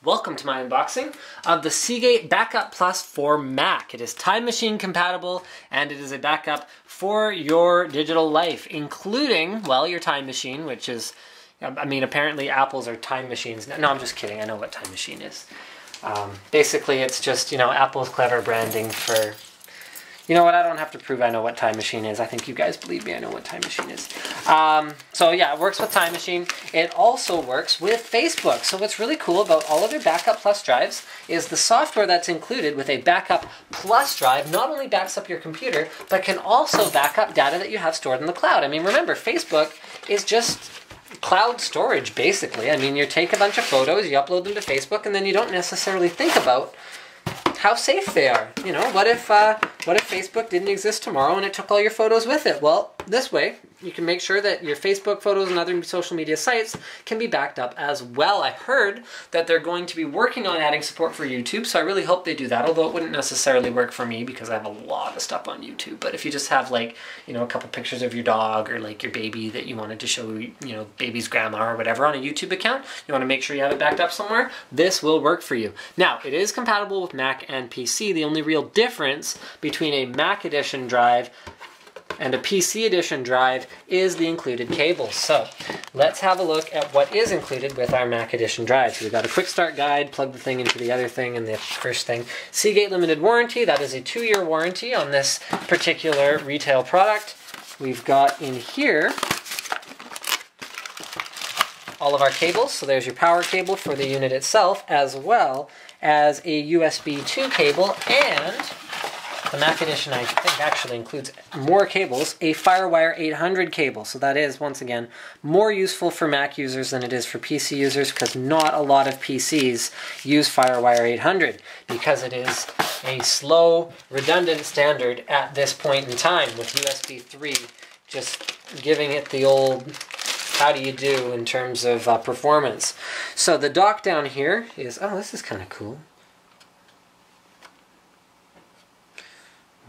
Welcome to my unboxing of the Seagate Backup Plus for Mac. It is Time Machine compatible and it is a backup for your digital life, including, well, your Time Machine, which is, I mean, apparently Apples are time machines. No, I'm just kidding. I know what Time Machine is. Basically, it's just, Apple's clever branding for... You know what, I don't have to prove I know what Time Machine is. I think you guys believe me, I know what Time Machine is. So yeah, it works with Time Machine. It also works with Facebook. So what's really cool about all of your Backup Plus drives is the software that's included with a Backup Plus drive not only backs up your computer, but can also back up data that you have stored in the cloud. I mean, remember, Facebook is just cloud storage, basically. I mean, you take a bunch of photos, you upload them to Facebook, and then you don't necessarily think about how safe they are. What if Facebook didn't exist tomorrow and it took all your photos with it? Well, this way, you can make sure that your Facebook photos and other social media sites can be backed up as well. I heard that they're going to be working on adding support for YouTube, so I really hope they do that, although it wouldn't necessarily work for me because I have a lot of stuff on YouTube. But if you just have, a couple pictures of your dog or, your baby that you wanted to show, baby's grandma or whatever on a YouTube account, you want to make sure you have it backed up somewhere, this will work for you. Now, it is compatible with Mac and PC. The only real difference between a Mac Edition drive and a PC Edition drive is the included cables. So let's have a look at what is included with our Mac Edition drive. So we've got a quick start guide, plug the thing into the other thing and the first thing. Seagate limited warranty, that is a 2-year warranty on this particular retail product. We've got in here all of our cables. So there's your power cable for the unit itself, as well as a USB 2 cable, and the Mac Edition, I think, actually includes more cables, a FireWire 800 cable. So that is, once again, more useful for Mac users than it is for PC users, because not a lot of PCs use FireWire 800, because it is a slow, redundant standard at this point in time, with USB 3 just giving it the old how do you do in terms of performance. So the dock down here is, oh, this is kind of cool.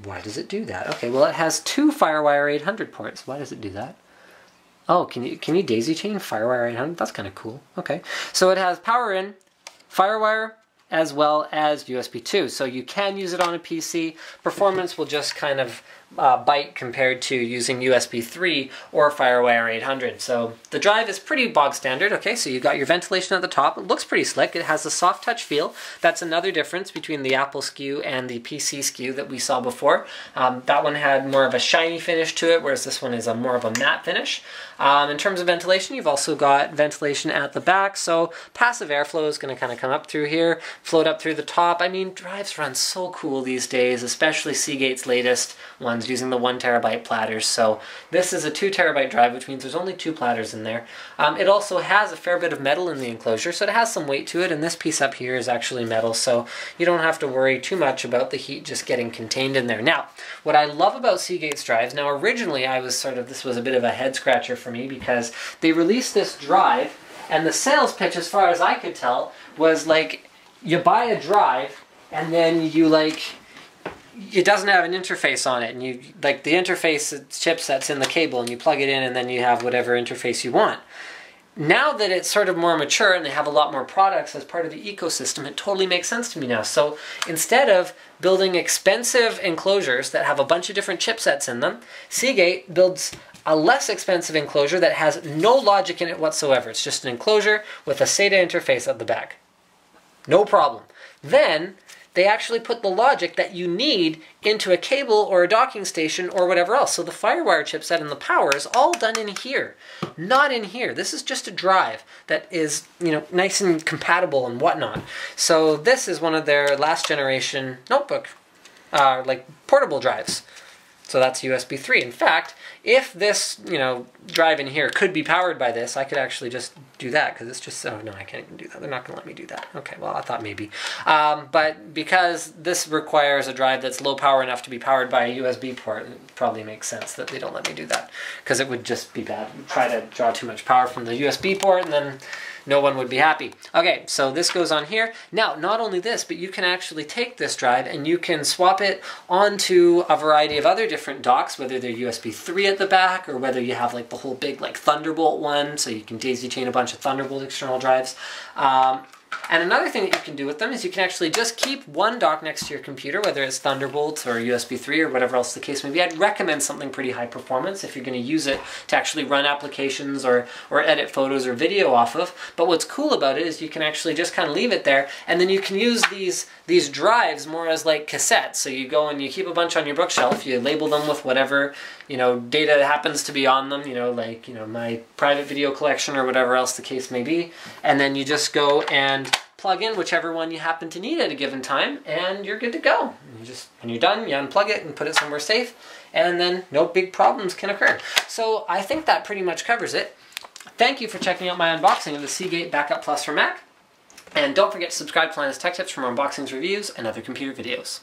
Why does it do that? Okay, well, it has 2 FireWire 800 ports. Why does it do that? Oh, can you daisy chain FireWire 800? That's kind of cool. Okay, so it has power in, FireWire, as well as USB 2. So you can use it on a PC. Performance will just kind of bite compared to using USB 3 or FireWire 800. So the drive is pretty bog standard. Okay, so you've got your ventilation at the top. It looks pretty slick. It has a soft touch feel. That's another difference between the Apple SKU and the PC SKU that we saw before. That one had more of a shiny finish to it, whereas this one is more of a matte finish. In terms of ventilation, you've also got ventilation at the back, so passive airflow is going to kind of come up through here, float up through the top. I mean, drives run so cool these days, especially Seagate's latest ones using the 1 terabyte platters. So this is a 2 terabyte drive, which means there's only 2 platters in there. It also has a fair bit of metal in the enclosure, so it has some weight to it, and this piece up here is actually metal, so you don't have to worry too much about the heat just getting contained in there. Now, what I love about Seagate's drives, now originally this was a bit of a head scratcher for me because they released this drive, and the sales pitch, as far as I could tell, was you buy a drive and then it doesn't have an interface on it, and the interface chipset's in the cable and you plug it in and then you have whatever interface you want. Now that it's sort of more mature and they have a lot more products as part of the ecosystem, it totally makes sense to me now. So instead of building expensive enclosures that have a bunch of different chipsets in them, Seagate builds a less expensive enclosure that has no logic in it whatsoever. It's just an enclosure with a SATA interface at the back. No problem. Then they actually put the logic that you need into a cable or a docking station or whatever else. So the FireWire chipset and the power is all done in here, not in here. This is just a drive that is, nice and compatible and whatnot. So this is one of their last generation notebook, portable drives. So that's USB 3. In fact, if this, drive in here could be powered by this, I could actually just do that, because it's just, oh no, I can't even do that. They're not going to let me do that. Okay, well, I thought maybe. But because this requires a drive that's low power enough to be powered by a USB port, it probably makes sense that they don't let me do that, because it would just be bad. Try to draw too much power from the USB port, and then no one would be happy. Okay, so this goes on here. Now, not only this, but you can actually take this drive and you can swap it onto a variety of other different docks, whether they're USB 3 at the back or whether you have the whole big Thunderbolt one, so you can daisy chain a bunch of Thunderbolt external drives. And another thing that you can do with them is you can actually just keep one dock next to your computer, whether it's Thunderbolt or USB 3 or whatever else the case may be. I'd recommend something pretty high performance if you're going to use it to actually run applications or edit photos or video off of. But what's cool about it is you can actually just kind of leave it there, and then you can use these drives more as like cassettes. So you go and you keep a bunch on your bookshelf, you label them with whatever, you know, data happens to be on them, you know, like, you know, my private video collection or whatever else the case may be, and then you just go and plug in whichever one you happen to need at a given time, and you're good to go. You just, when you're done, you unplug it and put it somewhere safe, and then no big problems can occur. So I think that pretty much covers it. Thank you for checking out my unboxing of the Seagate Backup Plus for Mac. And don't forget to subscribe to Linus Tech Tips for more unboxings, reviews, and other computer videos.